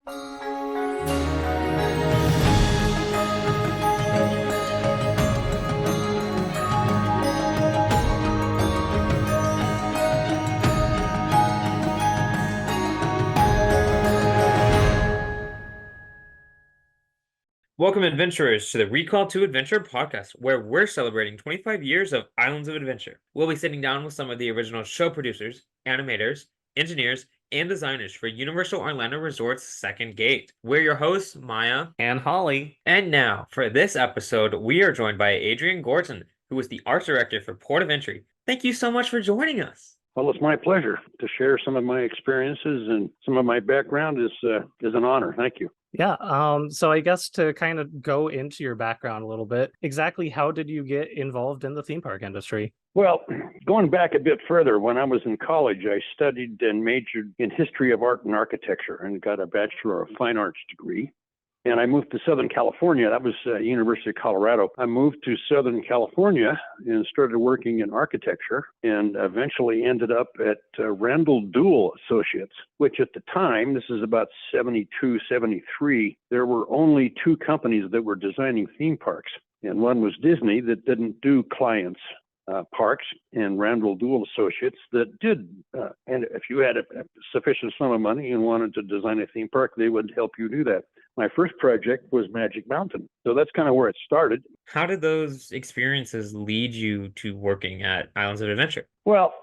Welcome, adventurers, to the Recall to Adventure podcast, where we're celebrating 25 years of Islands of Adventure. We'll be sitting down with some of the original show producers, animators, engineers, and designers for Universal Orlando Resort's Second Gate. We're your hosts, Maya and Holly. And now, for this episode, we are joined by Adrian Gorton, who is the art director for Port of Entry. Thank you so much for joining us. Well, it's my pleasure to share some of my experiences, and some of my background is an honor. Thank you. Yeah, so I guess to kind of go into your background a little bit, exactly how did you get involved in the theme park industry? Well, going back a bit further, when I was in college, I studied and majored in history of art and architecture and got a Bachelor of Fine Arts degree. And I moved to Southern California. That was University of Colorado. I moved to Southern California and started working in architecture, and eventually ended up at Randall Duell Associates, which at the time, this is about 72, 73, there were only two companies that were designing theme parks. And one was Disney that didn't do clients parks, and Randall Duell Associates that did. And if you had a sufficient sum of money and wanted to design a theme park, they would help you do that. My first project was Magic Mountain. So that's kind of where it started. How did those experiences lead you to working at Islands of Adventure? Well,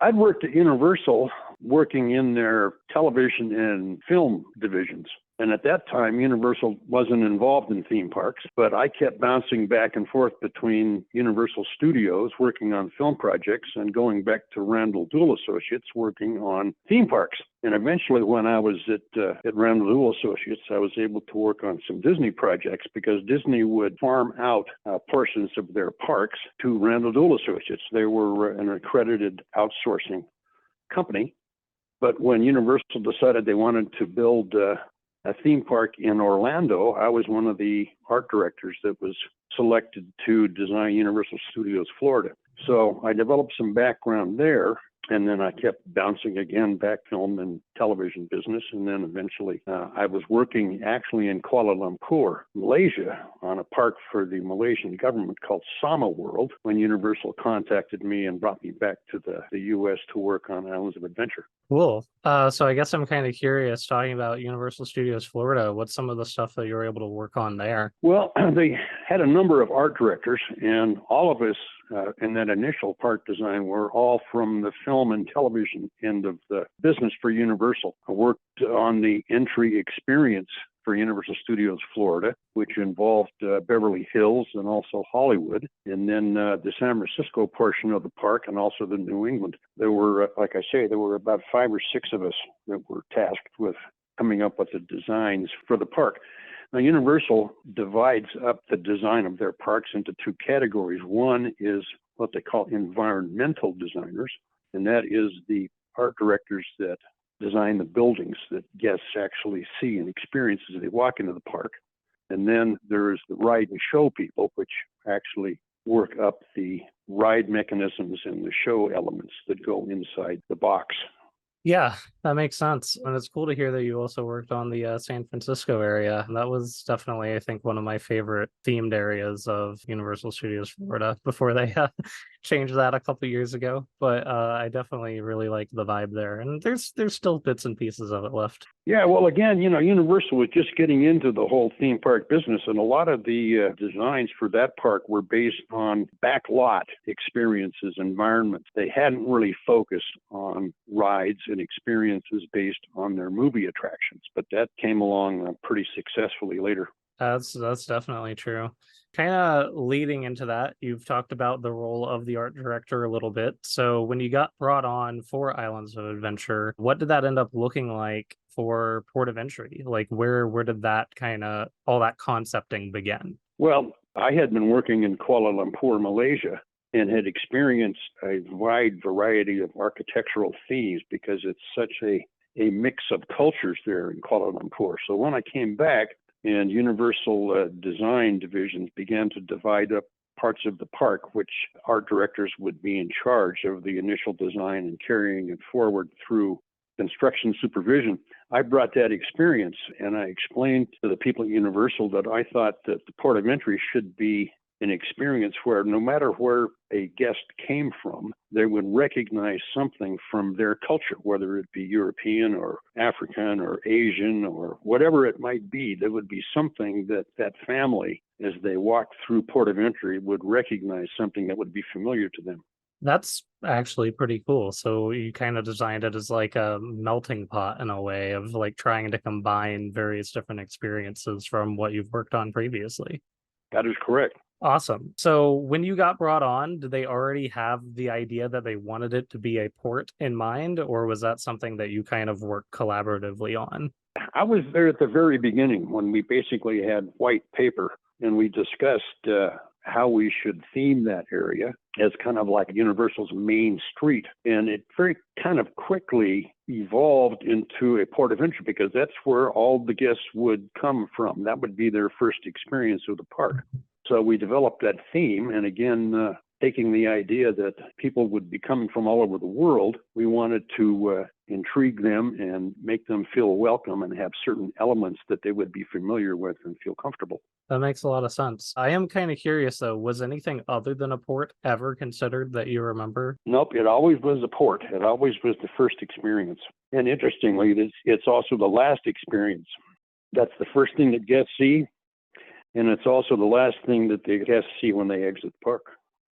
I'd worked at Universal working in their television and film divisions. And at that time, Universal wasn't involved in theme parks, but I kept bouncing back and forth between Universal Studios working on film projects and going back to Randall Duell Associates working on theme parks. And eventually, when I was at Randall Duell Associates, I was able to work on some Disney projects because Disney would farm out portions of their parks to Randall Duell Associates. They were an accredited outsourcing company. But when Universal decided they wanted to build a theme park in Orlando, I was one of the art directors that was selected to design Universal Studios Florida. So I developed some background there, and then I kept bouncing again back film and television business. And then eventually I was working actually in Kuala Lumpur, Malaysia, on a park for the Malaysian government called Sama World, when Universal contacted me and brought me back to the U.S. to work on Islands of Adventure. Cool. So I guess I'm kind of curious, talking about Universal Studios Florida, what's some of the stuff that you were able to work on there? Well, they had a number of art directors, and all of us in that initial park design were all from the film and television end of the business for Universal. I worked on the entry experience for Universal Studios Florida, which involved Beverly Hills and also Hollywood, and then the San Francisco portion of the park, and also the New England. There were, like I say, there were about 5 or 6 of us that were tasked with coming up with the designs for the park. Now, Universal divides up the design of their parks into 2 categories. One is what they call environmental designers, and that is the art directors that design the buildings that guests actually see and experience as they walk into the park. And then there's the ride and show people, which actually work up the ride mechanisms and the show elements that go inside the box. Yeah, that makes sense. And it's cool to hear that you also worked on the San Francisco area. That was definitely, I think, one of my favorite themed areas of Universal Studios Florida before they changed that a couple years ago. But I definitely really like the vibe there. And there's still bits and pieces of it left. Yeah, well, again, Universal was just getting into the whole theme park business, and a lot of the designs for that park were based on backlot experiences, environments. They hadn't really focused on rides and experiences based on their movie attractions, but that came along pretty successfully later. That's definitely true. Kind of leading into that, you've talked about the role of the art director a little bit. So when you got brought on for Islands of Adventure, what did that end up looking like for Port of Entry? Like where did that kind of all that concepting begin? Well, I had been working in Kuala Lumpur, Malaysia, and had experienced a wide variety of architectural themes because it's such a mix of cultures there in Kuala Lumpur. So when I came back, and Universal design divisions began to divide up parts of the park, which art directors would be in charge of the initial design and carrying it forward through construction supervision, I brought that experience, and I explained to the people at Universal that I thought that the port of entry should be an experience where no matter where a guest came from, they would recognize something from their culture, whether it be European or African or Asian or whatever it might be. There would be something that that family, as they walked through port of entry, would recognize something that would be familiar to them. That's actually pretty cool. So you kind of designed it as like a melting pot in a way of like trying to combine various different experiences from what you've worked on previously. That is correct. Awesome. So when you got brought on, did they already have the idea that they wanted it to be a port in mind, or was that something that you kind of worked collaboratively on? I was there at the very beginning when we basically had white paper and we discussed how we should theme that area as kind of like Universal's main street. And it very kind of quickly evolved into a port of entry because that's where all the guests would come from. That would be their first experience of the park. So we developed that theme, and again, taking the idea that people would be coming from all over the world, we wanted to intrigue them and make them feel welcome and have certain elements that they would be familiar with and feel comfortable. That makes a lot of sense. I am kind of curious though, was anything other than a port ever considered that you remember? Nope, it always was a port. It always was the first experience. And interestingly, it's also the last experience. That's the first thing that guests see, and it's also the last thing that the guests see when they exit the park.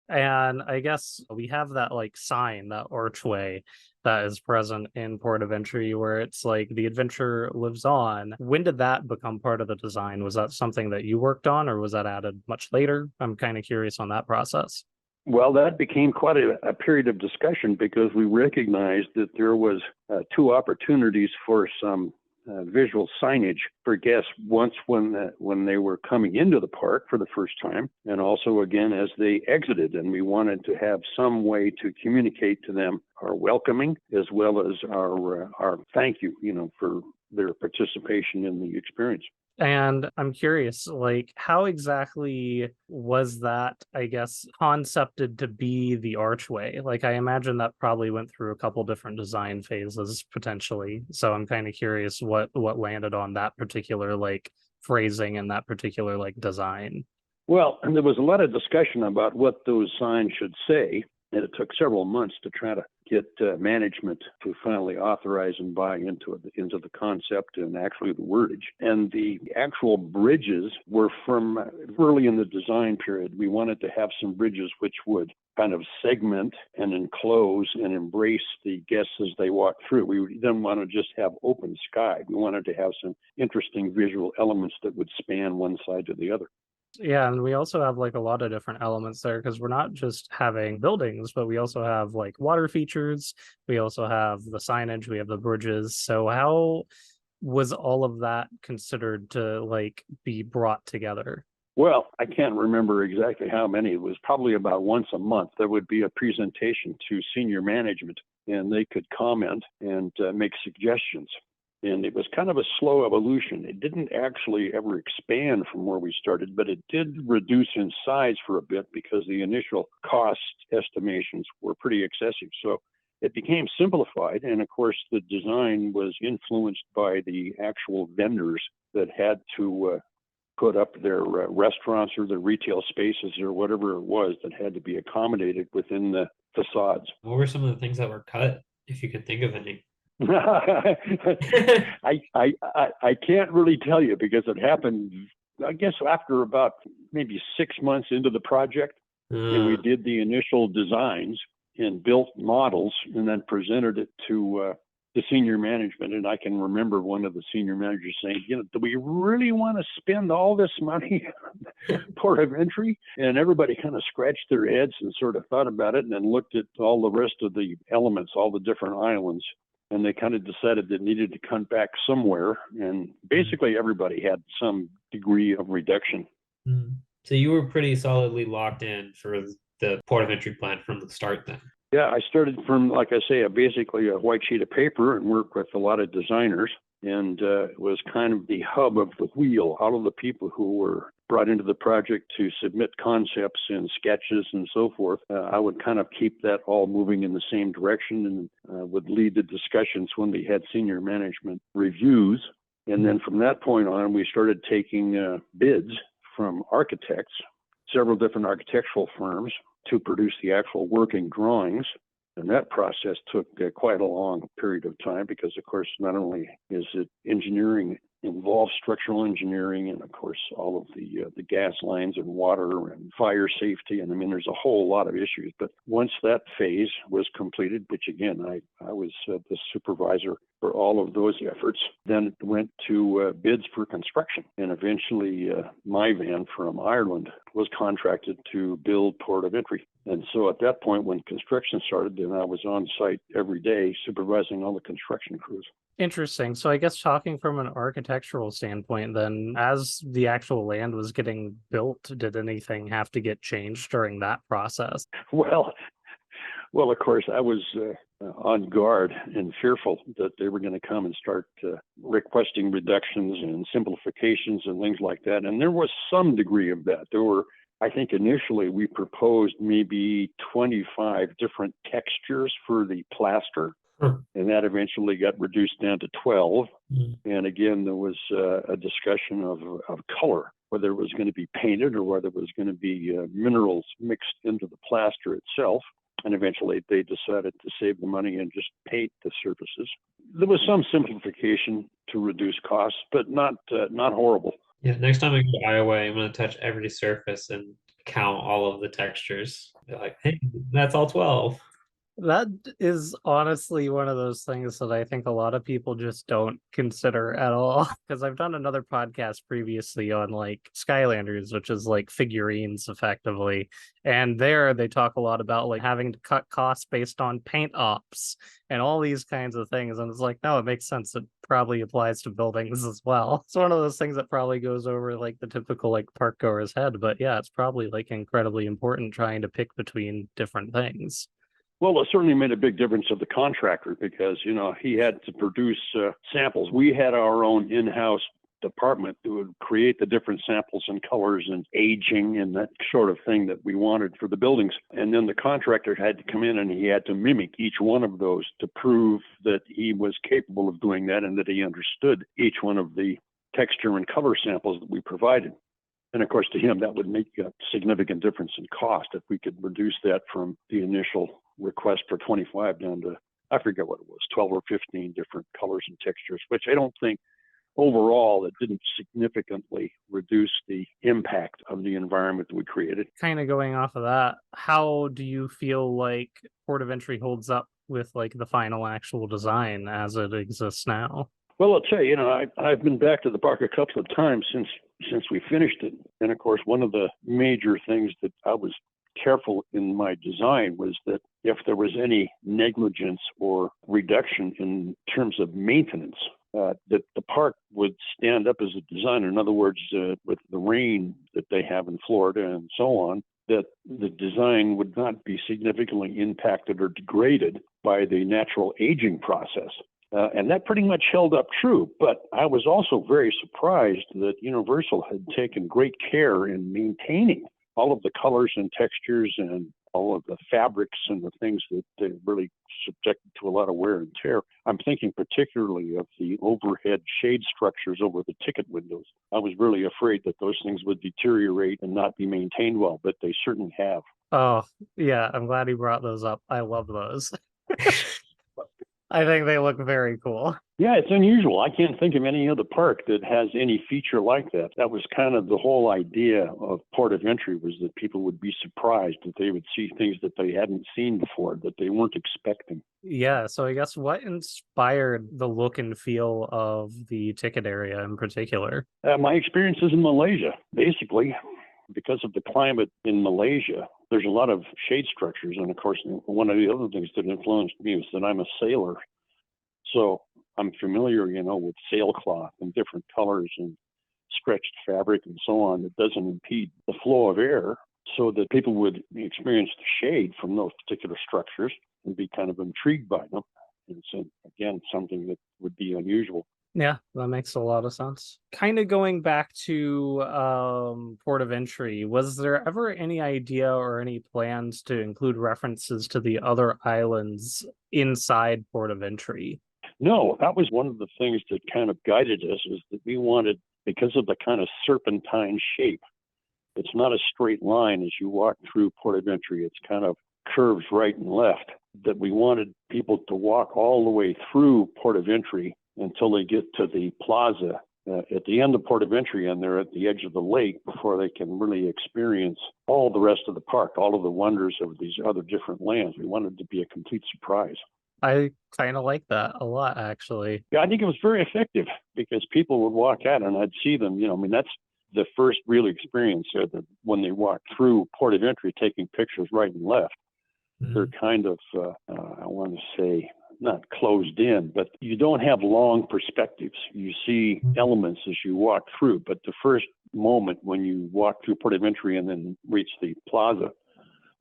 And I guess we have that like sign, that archway that is present in Port of Entry where it's like the adventure lives on. When did that become part of the design? Was that something that you worked on or was that added much later? I'm kind of curious on that process. Well, that became quite a period of discussion because we recognized that there was two opportunities for some visual signage for guests once when they were coming into the park for the first time, and also again as they exited. And we wanted to have some way to communicate to them our welcoming as well as our thank you, for their participation in the experience. And I'm curious, like, how exactly was that, I guess, concepted to be the archway? Like, I imagine that probably went through a couple different design phases potentially. So I'm kind of curious what landed on that particular, like, phrasing and that particular, like, design. Well, and there was a lot of discussion about what those signs should say. And it took several months to try to get management to finally authorize and buy into the concept and actually the wordage. And the actual bridges were from early in the design period. We wanted to have some bridges which would kind of segment and enclose and embrace the guests as they walk through. We didn't want to just have open sky. We wanted to have some interesting visual elements that would span one side to the other. Yeah, and we also have like a lot of different elements there because we're not just having buildings, but we also have like water features. We also have the signage, we have the bridges. So how was all of that considered to like be brought together? Well, I can't remember exactly how many. It was probably about once a month. There would be a presentation to senior management, and they could comment and make suggestions. And it was kind of a slow evolution. It didn't actually ever expand from where we started, but it did reduce in size for a bit because the initial cost estimations were pretty excessive. So it became simplified. And of course, the design was influenced by the actual vendors that had to put up their restaurants or their retail spaces or whatever it was that had to be accommodated within the facades. What were some of the things that were cut, if you could think of any? I can't really tell you because it happened, I guess, after about maybe 6 months into the project. And we did the initial designs and built models and then presented it to the senior management. And I can remember one of the senior managers saying, do we really want to spend all this money on port of entry? And everybody kind of scratched their heads and sort of thought about it and then looked at all the rest of the elements, all the different islands. And they kind of decided they needed to cut back somewhere. And basically everybody had some degree of reduction. So you were pretty solidly locked in for the port of entry plan from the start then? Yeah, I started from, like I say, basically a white sheet of paper and worked with a lot of designers. and it was kind of the hub of the wheel. All of the people who were brought into the project to submit concepts and sketches and so forth, I would kind of keep that all moving in the same direction and would lead the discussions when we had senior management reviews. And then from that point on, we started taking bids from architects, several different architectural firms, to produce the actual working drawings. And that process took quite a long period of time because, of course, not only is it engineering, involves structural engineering and, of course, all of the gas lines and water and fire safety. And I mean, there's a whole lot of issues. But once that phase was completed, which again, I was the supervisor for all of those efforts, then it went to bids for construction. And eventually, my van from Ireland was contracted to build Port of Entry. And so at that point, when construction started, then I was on site every day supervising all the construction crews. Interesting. So I guess talking from an architectural standpoint, then as the actual land was getting built, did anything have to get changed during that process? Well, of course, I was on guard and fearful that they were going to come and start requesting reductions and simplifications and things like that. And there was some degree of that. There were, I think initially we proposed maybe 25 different textures for the plaster. And that eventually got reduced down to 12. And again, there was a discussion of color, whether it was going to be painted or whether it was going to be minerals mixed into the plaster itself. And eventually they decided to save the money and just paint the surfaces. There was some simplification to reduce costs, but not horrible. Yeah, next time I go to Iowa, I'm going to touch every surface and count all of the textures. Be like, hey, that's all 12. That is honestly one of those things that I think a lot of people just don't consider at all. Because I've done another podcast previously on like Skylanders, which is like figurines effectively. And there they talk a lot about like having to cut costs based on paint ops and all these kinds of things. And it's like, no, it makes sense. It probably applies to buildings as well. It's one of those things that probably goes over like the typical like park goer's head. But yeah, it's probably like incredibly important trying to pick between different things. Well, it certainly made a big difference to the contractor because, you know, he had to produce samples. We had our own in-house department that would create the different samples and colors and aging and that sort of thing that we wanted for the buildings. And then the contractor had to come in and he had to mimic each one of those to prove that he was capable of doing that and that he understood each one of the texture and color samples that we provided. And of course, to him, that would make a significant difference in cost if we could reduce that from the initial request for 25 down to, I forget what it was, 12 or 15 different colors and textures, which I don't think overall it didn't significantly reduce the impact of the environment that we created. Kind of going off of that, how do you feel like Port of Entry holds up with like the final actual design as it exists now? Well, I'll tell you, I've been back to the park a couple of times since we finished it. And of course, one of the major things that I was careful in my design was that if there was any negligence or reduction in terms of maintenance, that the park would stand up as a designer. In other words, with the rain that they have in Florida and so on, that the design would not be significantly impacted or degraded by the natural aging process. And that pretty much held up true. But I was also very surprised that Universal had taken great care in maintaining all of the colors and textures and all of the fabrics and the things that they really subjected to a lot of wear and tear. I'm thinking particularly of the overhead shade structures over the ticket windows. I was really afraid that those things would deteriorate and not be maintained well, but they certainly have. Oh, yeah, I'm glad you brought those up. I love those. I think they look very cool. Yeah, it's unusual. I can't think of any other park that has any feature like that. That was kind of the whole idea of Port of Entry, was that people would be surprised that they would see things that they hadn't seen before, that they weren't expecting. Yeah, so I guess what inspired the look and feel of the ticket area in particular? My experiences in Malaysia, basically. Because of the climate in Malaysia, there's a lot of shade structures. And of course, one of the other things that influenced me was that I'm a sailor. So I'm familiar, with sailcloth and different colors and stretched fabric and so on that doesn't impede the flow of air, so that people would experience the shade from those particular structures and be kind of intrigued by them. And so, again, something that would be unusual. Yeah, that makes a lot of sense. Kind of going back to port of entry, was there ever any idea or any plans to include references to the other islands inside port of entry? No, that was one of the things that kind of guided us, is that we wanted, because of the kind of serpentine shape, it's not a straight line as you walk through port of entry. It's kind of curves right and left, that we wanted people to walk all the way through port of entry until they get to the plaza at the end of port of entry, and they're at the edge of the lake before they can really experience all the rest of the park, all of the wonders of these other different lands. We wanted it to be a complete surprise. I kind of like that a lot, actually. Yeah, I think it was very effective, because people would walk out and I'd see them, I mean, that's the first real experience that when they walk through port of entry, taking pictures right and left. They're kind of, I want to say, not closed in, but you don't have long perspectives. You see elements as you walk through, but the first moment when you walk through port of entry and then reach the plaza,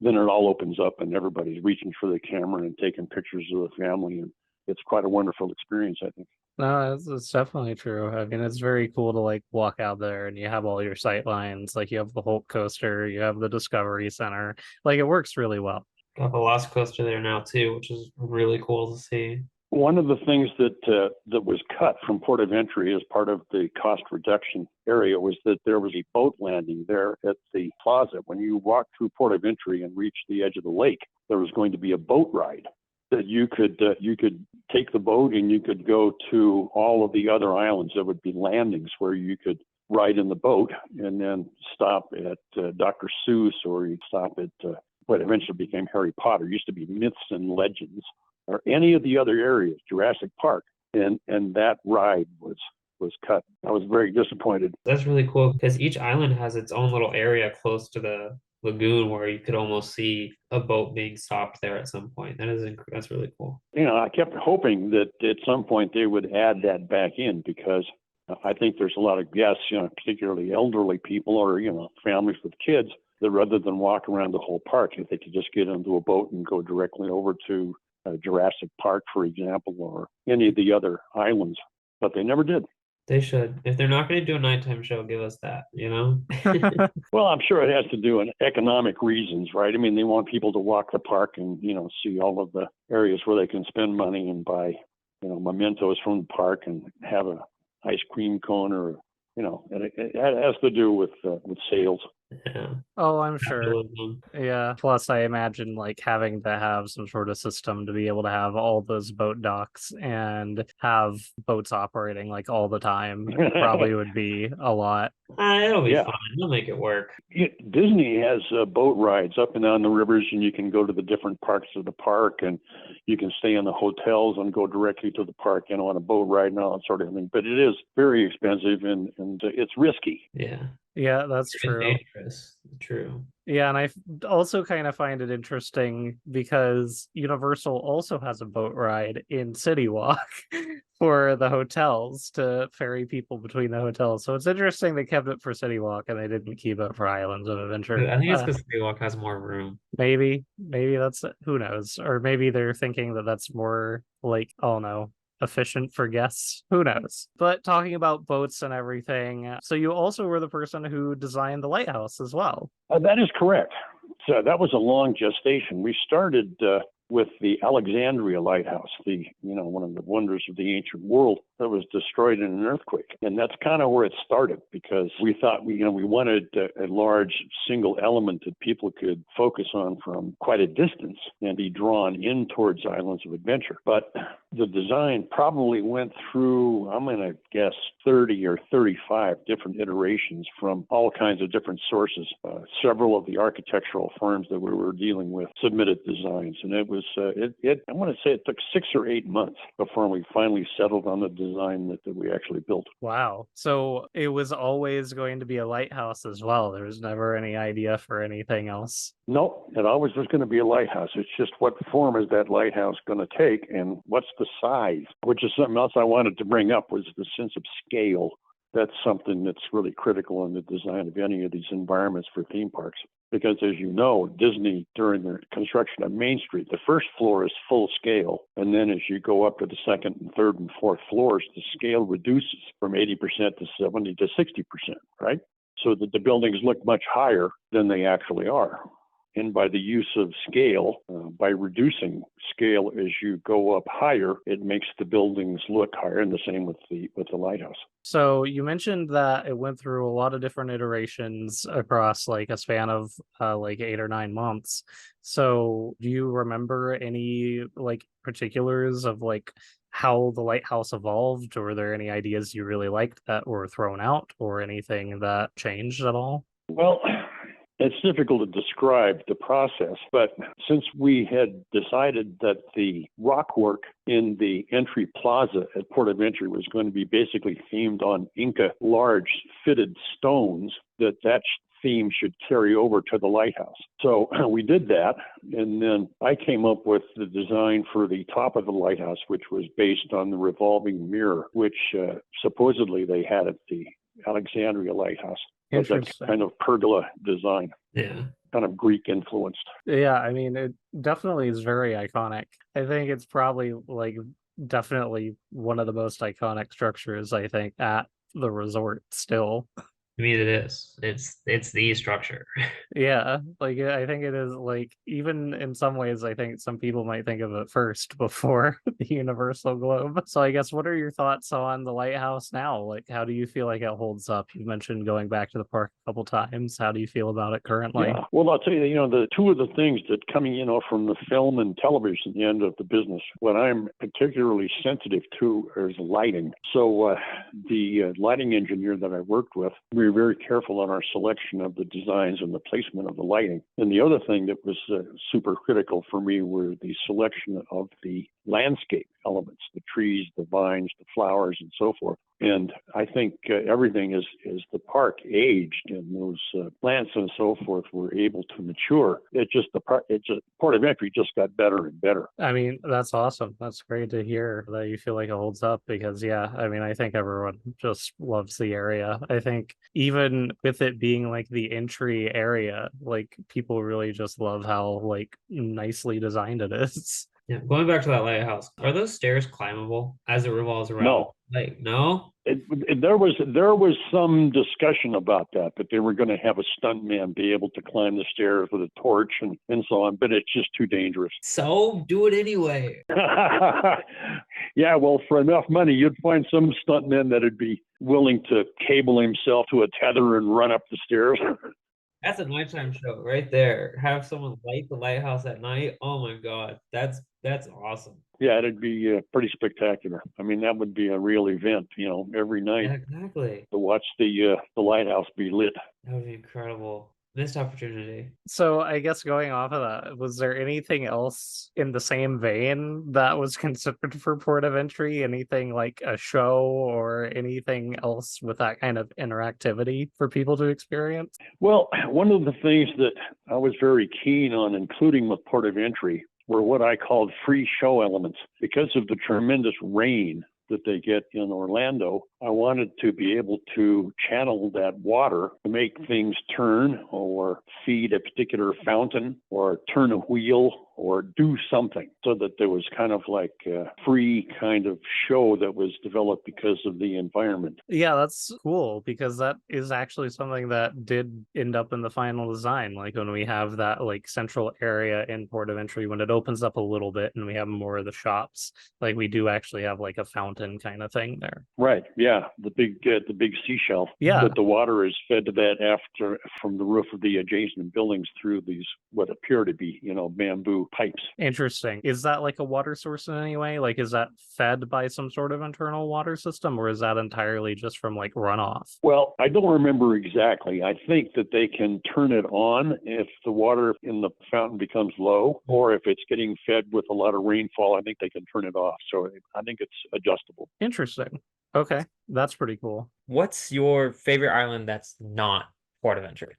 then it all opens up and everybody's reaching for the camera and taking pictures of the family, and it's quite a wonderful experience, I think. No, it's definitely true. I mean, it's very cool to like walk out there and you have all your sight lines. Like you have the Hulk coaster, you have the Discovery Center. Like it works really well. Got the Lost Coaster there now too, which is really cool to see. One of the things that was cut from port of entry as part of the cost reduction area was that there was a boat landing there at the plaza. When you walk through port of entry and reach the edge of the lake, there was going to be a boat ride that you could take the boat and you could go to all of the other islands. There would be landings where you could ride in the boat and then stop at Dr. Seuss, or you'd stop at what eventually became Harry Potter. It used to be Myths and Legends, or any of the other areas, Jurassic Park, and that ride was cut. I was very disappointed. That's really cool because each island has its own little area close to the lagoon where you could almost see a boat being stopped there at some point. That's really cool. I kept hoping that at some point they would add that back in, because I think there's a lot of guests, particularly elderly people or, families with kids, that rather than walk around the whole park, if they could just get into a boat and go directly over to Jurassic Park, for example, or any of the other islands. But they never did. They should. If they're not going to do a nighttime show, give us that, Well, I'm sure it has to do with economic reasons, right? I mean, they want people to walk the park and, see all of the areas where they can spend money and buy, mementos from the park and have a ice cream cone, or, it has to do with sales. Yeah. Oh, I'm sure. Absolutely. Yeah. Plus, I imagine like having to have some sort of system to be able to have all those boat docks and have boats operating like all the time probably would be a lot. It'll be fun. We'll make it work. Disney has boat rides up and down the rivers, and you can go to the different parts of the park, and you can stay in the hotels and go directly to the park, on a boat ride and all that sort of thing. But it is very expensive and it's risky. Yeah. Yeah, that's It's true. dangerous. True. Yeah, and I also kind of find it interesting because Universal also has a boat ride in City Walk for the hotels to ferry people between the hotels. So it's interesting they kept it for City Walk and they didn't keep it for Islands of Adventure. I think it's because City Walk has more room. Maybe that's, who knows? Or maybe they're thinking that that's more like, oh no, efficient for guests. Who knows? But talking about boats and everything, so you also were the person who designed the lighthouse as well. That is correct. So that was a long gestation. We started with the Alexandria Lighthouse, one of the wonders of the ancient world that was destroyed in an earthquake. And that's kind of where it started, because we thought we wanted a large single element that people could focus on from quite a distance and be drawn in towards Islands of Adventure. But the design probably went through, I'm going to guess, 30 or 35 different iterations from all kinds of different sources. Several of the architectural firms that we were dealing with submitted designs, and it was I want to say it took 6 or 8 months before we finally settled on the design that we actually built. Wow. So it was always going to be a lighthouse as well. There was never any idea for anything else. Nope, it always was going to be a lighthouse. It's just what form is that lighthouse going to take, and what's the size, which is something else I wanted to bring up, was the sense of scale. That's something that's really critical in the design of any of these environments for theme parks. Because as you know, Disney, during the construction of Main Street, the first floor is full scale. And then as you go up to the second and third and fourth floors, the scale reduces from 80% to 70 to 60%, right? So that the buildings look much higher than they actually are. And by the use of scale, by reducing scale as you go up higher, it makes the buildings look higher, and the same with the lighthouse. So you mentioned that it went through a lot of different iterations across like a span of like 8 or 9 months. So do you remember any like particulars of like how the lighthouse evolved, or were there any ideas you really liked that were thrown out, or anything that changed at all? Well, it's difficult to describe the process, but since we had decided that the rock work in the entry plaza at Port of Entry was going to be basically themed on Inca large fitted stones, that theme should carry over to the lighthouse. So we did that, and then I came up with the design for the top of the lighthouse, which was based on the revolving mirror, which supposedly they had at the Alexandria Lighthouse. That kind of pergola design. Yeah. Kind of Greek influenced. Yeah, I mean, it definitely is very iconic. I think it's probably like definitely one of the most iconic structures, I think, at the resort still. I mean, it is. It's the structure. Yeah, like I think it is like even in some ways I think some people might think of it first before the Universal Globe. So I guess what are your thoughts on the lighthouse now? Like how do you feel like it holds up? You mentioned going back to the park a couple times. How do you feel about it currently? Yeah. Well, I'll tell you, the two of the things that coming, from the film and television end of the business, what I'm particularly sensitive to is lighting. So the lighting engineer that I worked with, we were very careful on our selection of the designs and the placement of the lighting. And the other thing that was super critical for me were the selection of the landscape elements, the trees, the vines, the flowers, and so forth. And I think everything as the park aged and those plants and so forth were able to mature. Port of Entry just got better and better. I mean, that's awesome. That's great to hear that you feel like it holds up because, yeah, I mean, I think everyone just loves the area. I think even with it being like the entry area, like people really just love how like nicely designed it is. Yeah, going back to that lighthouse, are those stairs climbable as it revolves around? No. No? There was some discussion about that they were going to have a stuntman be able to climb the stairs with a torch and so on, but it's just too dangerous. So do it anyway. Yeah, well, for enough money, you'd find some stuntman that'd be willing to cable himself to a tether and run up the stairs. That's a nighttime show right there. Have someone light the lighthouse at night. Oh my God, that's awesome. Yeah, it'd be pretty spectacular. I mean, that would be a real event, every night. Yeah, exactly. To watch the lighthouse be lit. That would be incredible. Missed opportunity. So I guess going off of that, was there anything else in the same vein that was considered for Port of Entry? Anything like a show or anything else with that kind of interactivity for people to experience? Well, one of the things that I was very keen on including with Port of Entry were what I called free show elements. Because of the tremendous rain that they get in Orlando, I wanted to be able to channel that water to make things turn or feed a particular fountain or turn a wheel or do something, so that there was kind of like a free kind of show that was developed because of the environment. Yeah, that's cool because that is actually something that did end up in the final design. Like when we have that like central area in Port of Entry, when it opens up a little bit and we have more of the shops, like we do actually have like a fountain kind of thing there. Right. Yeah. The big seashell. Yeah. But the water is fed to that from the roof of the adjacent buildings through these what appear to be, bamboo pipes. Interesting. Is that like a water source in any way? Like, is that fed by some sort of internal water system, or is that entirely just from like runoff? Well, I don't remember exactly. I think that they can turn it on if the water in the fountain becomes low, or if it's getting fed with a lot of rainfall, I think they can turn it off. So I think it's adjustable. Interesting. Okay, that's pretty cool. What's your favorite island that's not Port of Entry?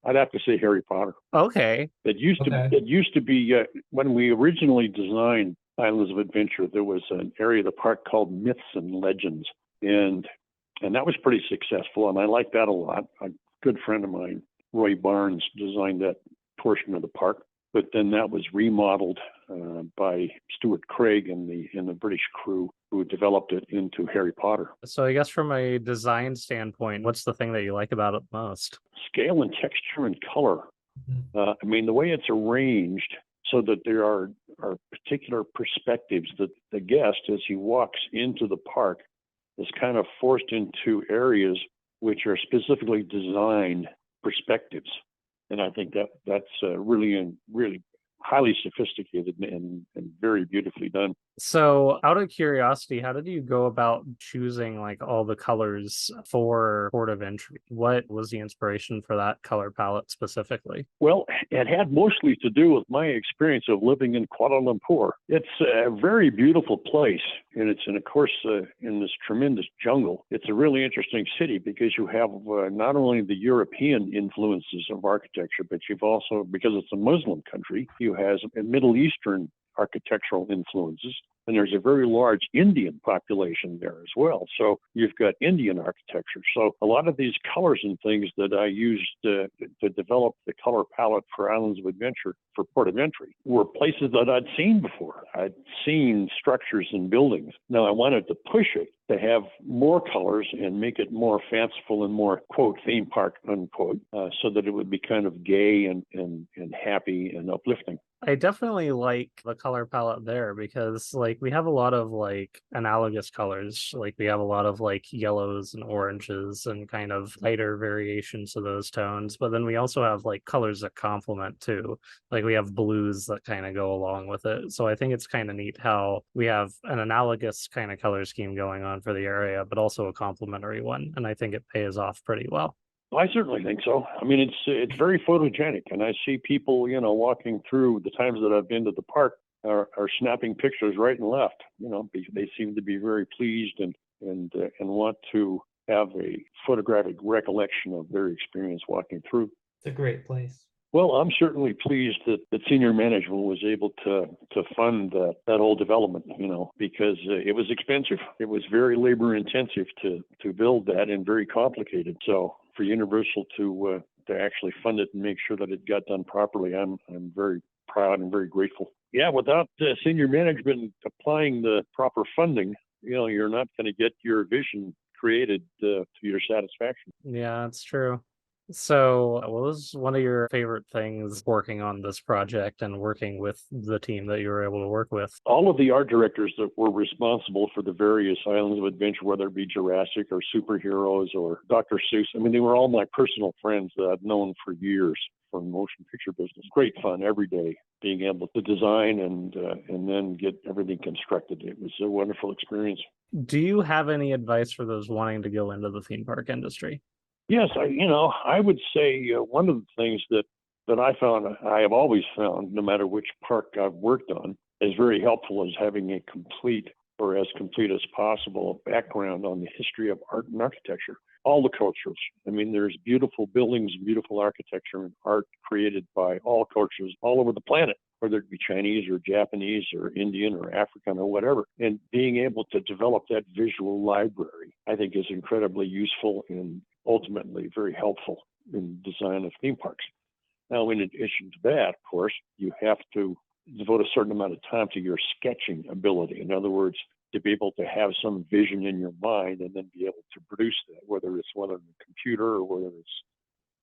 I'd have to say Harry Potter. Okay. It used to be when we originally designed Islands of Adventure, there was an area of the park called Myths and Legends. And that was pretty successful, and I liked that a lot. A good friend of mine, Roy Barnes, designed that portion of the park, but then that was remodeled by Stuart Craig and the British crew who developed it into Harry Potter. So I guess from a design standpoint, what's the thing that you like about it most? Scale and texture and color. I mean, the way it's arranged so that there are particular perspectives that the guest, as he walks into the park, is kind of forced into areas which are specifically designed perspectives. And I think that's really highly sophisticated and very beautifully done. So out of curiosity, how did you go about choosing like all the colors for Port of Entry? What was the inspiration for that color palette specifically? Well, it had mostly to do with my experience of living in Kuala Lumpur. It's a very beautiful place, and of course, in this tremendous jungle. It's a really interesting city because you have not only the European influences of architecture, but you've also, because it's a Muslim country, you have Middle Eastern architectural influences, and there's a very large Indian population there as well. So you've got Indian architecture. So a lot of these colors and things that I used to develop the color palette for Islands of Adventure for Port of Entry were places that I'd seen before. I'd seen structures and buildings. Now I wanted to push it to have more colors and make it more fanciful and more, quote, theme park, unquote, so that it would be kind of gay and happy and uplifting. I definitely like the color palette there because like we have a lot of like analogous colors. Like we have a lot of like yellows and oranges and kind of lighter variations of those tones. But then we also have like colors that complement too. Like we have blues that kind of go along with it. So I think it's kind of neat how we have an analogous kind of color scheme going on for the area, but also a complementary one. And I think it pays off pretty well. I certainly think so. I mean, it's very photogenic, and I see people, walking through the times that I've been to the park are snapping pictures right and left. They seem to be very pleased and want to have a photographic recollection of their experience walking through. It's a great place. Well, I'm certainly pleased that senior management was able to fund that whole development, because it was expensive. It was very labor intensive to build that and very complicated. So for Universal to actually fund it and make sure that it got done properly, I'm very proud and very grateful. Yeah, without senior management applying the proper funding, you're not going to get your vision created to your satisfaction. Yeah, that's true. So, what was one of your favorite things working on this project and working with the team that you were able to work with? All of the art directors that were responsible for the various Islands of Adventure, whether it be Jurassic or Superheroes or Dr. Seuss, I mean, they were all my personal friends that I've known for years from the motion picture business. Great fun every day being able to design and then get everything constructed. It was a wonderful experience. Do you have any advice for those wanting to go into the theme park industry? Yes, I would say one of the things that I have always found, no matter which park I've worked on, is very helpful is having a complete or as complete as possible background on the history of art and architecture, all the cultures. I mean, there's beautiful buildings, beautiful architecture and art created by all cultures all over the planet, whether it be Chinese or Japanese or Indian or African or whatever. And being able to develop that visual library, I think, is incredibly useful and ultimately very helpful in the design of theme parks. Now, in addition to that, of course, you have to devote a certain amount of time to your sketching ability. In other words, to be able to have some vision in your mind and then be able to produce that, whether it's on a computer or whether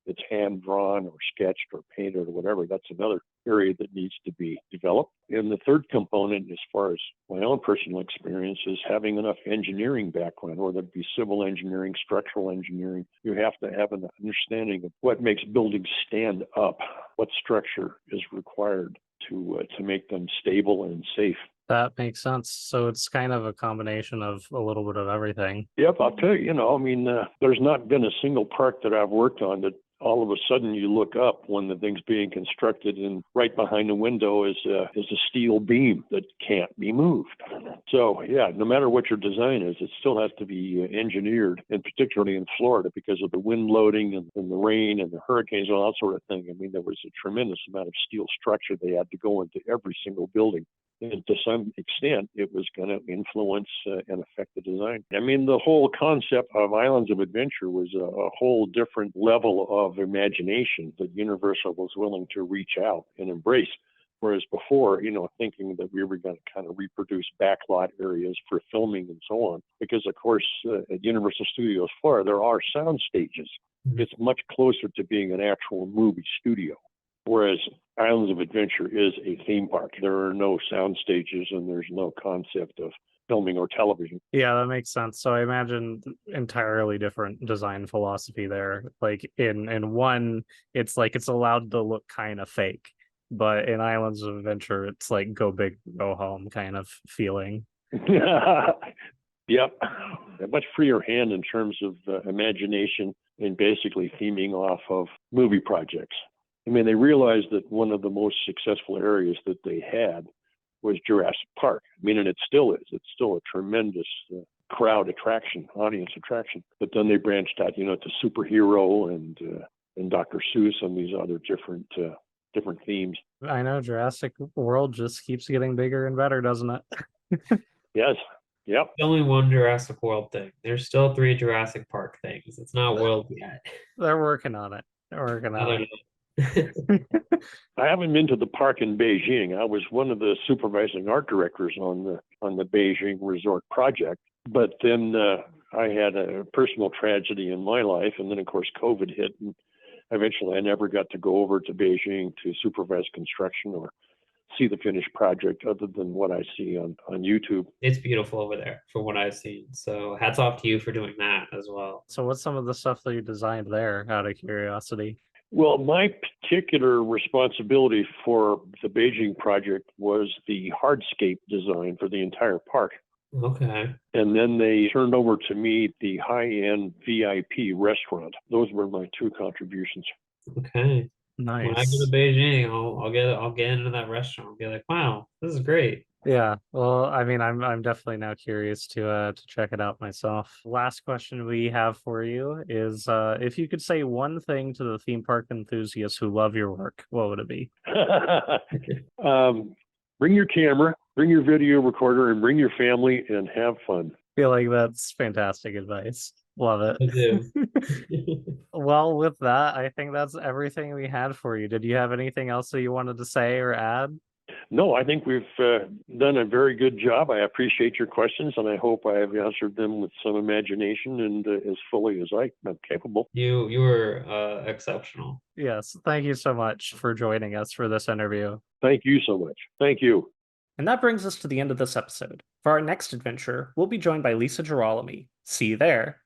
it's hand drawn or sketched or painted or whatever. That's another area that needs to be developed. And the third component, as far as my own personal experience, is having enough engineering background, whether it be civil engineering, structural engineering. You have to have an understanding of what makes buildings stand up, what structure is required to make them stable and safe. That makes sense. So it's kind of a combination of a little bit of everything. Yep, I'll tell you, there's not been a single park that I've worked on that all of a sudden you look up when the thing's being constructed and right behind the window is a steel beam that can't be moved. So yeah, no matter what your design is, it still has to be engineered, and particularly in Florida because of the wind loading and the rain and the hurricanes and all that sort of thing. I mean, there was a tremendous amount of steel structure they had to go into every single building. And to some extent, it was going to influence and affect the design. I mean, the whole concept of Islands of Adventure was a whole different level of imagination that Universal was willing to reach out and embrace. Whereas before, thinking that we were going to kind of reproduce backlot areas for filming and so on, because of course, at Universal Studios Florida, there are sound stages. It's much closer to being an actual movie studio. Whereas Islands of Adventure is a theme park. There are no sound stages and there's no concept of filming or television. Yeah, that makes sense. So I imagine entirely different design philosophy there. Like in one, it's like it's allowed to look kind of fake. But in Islands of Adventure, it's like go big, go home kind of feeling. Yep. A much freer hand in terms of imagination and basically theming off of movie projects. I mean, they realized that one of the most successful areas that they had was Jurassic Park. I mean, and it still is. It's still a tremendous crowd attraction, audience attraction. But then they branched out, to superhero and Dr. Seuss and these other different themes. I know Jurassic World just keeps getting bigger and better, doesn't it? Yes. Yep. There's only one Jurassic World thing. There's still 3 Jurassic Park things. It's not world yet. They're working on it. I haven't been to the park in Beijing. I was one of the supervising art directors on the Beijing resort project. But then I had a personal tragedy in my life, and then of course COVID hit, and eventually I never got to go over to Beijing to supervise construction or see the finished project other than what I see on YouTube. It's beautiful over there from what I've seen. So hats off to you for doing that as well. So what's some of the stuff that you designed there, out of curiosity? Well, my particular responsibility for the Beijing project was the hardscape design for the entire park. Okay. And then they turned over to me the high-end VIP restaurant. Those were my 2 contributions. Okay. Nice. When I go to Beijing, I'll get into that restaurant and be like, wow, this is great. Yeah, well, I mean, I'm definitely now curious to check it out myself. Last question we have for you is if you could say one thing to the theme park enthusiasts who love your work, what would it be? Bring your camera, bring your video recorder, and bring your family and have fun. I feel like that's fantastic advice. Love it. I do. Well, with that, I think that's everything we had for you. Did you have anything else that you wanted to say or add? No, I think we've done a very good job. I appreciate your questions, and I hope I have answered them with some imagination and as fully as I am capable. You were exceptional. Yes, thank you so much for joining us for this interview. Thank you so much. Thank you. And that brings us to the end of this episode. For our next adventure, we'll be joined by Lisa Girolami. See you there.